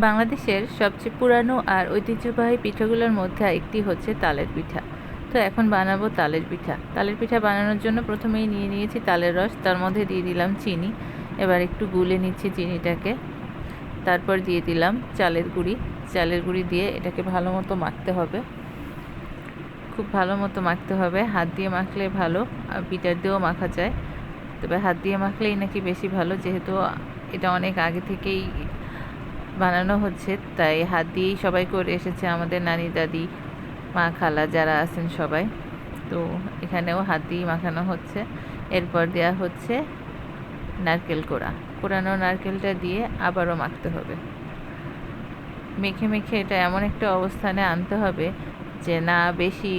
বাংলাদেশের সবচেয়ে পুরানো আর ঐতিহ্যবাহী পিঠাগুলোর মধ্যে একটি হচ্ছে তালের পিঠা। তো এখন বানাবো তালের পিঠা। তালের পিঠা বানানোর জন্য প্রথমেই নিয়ে নিয়েছি তালের রস, তার মধ্যে দিয়ে দিলাম চিনি। এবার একটু গুলে নিচ্ছি চিনিটাকে। তারপর দিয়ে দিলাম চালের গুঁড়ি। চালের গুঁড়ি দিয়ে এটাকে ভালো মতো মাখতে হবে, খুব ভালো মতো মাখতে হবে। হাত দিয়ে মাখলে ভালো, আর বিটার দিয়েও মাখা যায়, তবে হাত দিয়ে মাখলেই নাকি বেশি ভালো, যেহেতু এটা অনেক আগে থেকেই বানানো হচ্ছে, তাই হাত দিয়েই সবাই করে এসেছে, আমাদের নানি দাদি মা খালা যারা আছেন সবাই। তো এখানেও হাত দিয়েই মাখানো হচ্ছে। এরপর দেওয়া হচ্ছে নারকেল কোড়ানো নারকেলটা দিয়ে আবারও মাখতে হবে। মেখে মেখে এটা এমন একটা অবস্থানে আনতে হবে যে না বেশি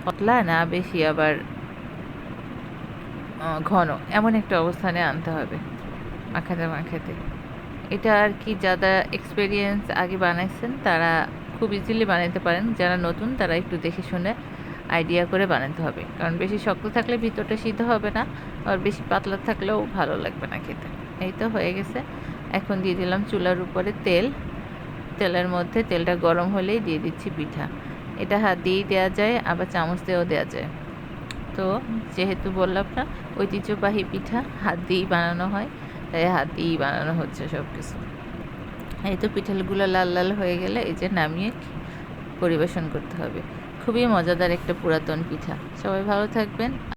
পাতলা না বেশি আবার ঘন, এমন একটা অবস্থানে আনতে হবে মাখাতে মাখাতে। এটা আর কি যারা এক্সপেরিয়েন্স আগে বানাইছেন তারা খুব ইজিলি বানাইতে পারেন, যারা নতুন তারা একটু দেখে শুনে আইডিয়া করে বানাতে হবে, কারণ বেশি শক্ত থাকলে ভিতরটা সিদ্ধ হবে না, আর বেশি পাতলা থাকলেও ভালো লাগবে না খেতে। এই তো হয়ে গেছে। এখন দিয়ে দিলাম চুলার উপরে তেল। তেলের মধ্যে তেলটা গরম হলেই দিয়ে দিচ্ছি পিঠা। এটা হাত দিয়েই দেওয়া যায়, আবার চামচ দিয়েও দেওয়া যায়। তো যেহেতু বললাম না ঐতিহ্যবাহী পিঠা হাত দিয়েই বানানো হয়, তাই হাত দিয়েই বানানো হচ্ছে সব কিছু। এই তো পিঠাগুলো লাল লাল হয়ে গেলে এই যে নামিয়ে পরিবেশন করতে হবে। খুবই মজাদার একটা পুরাতন পিঠা। সবাই ভালো থাকবেন।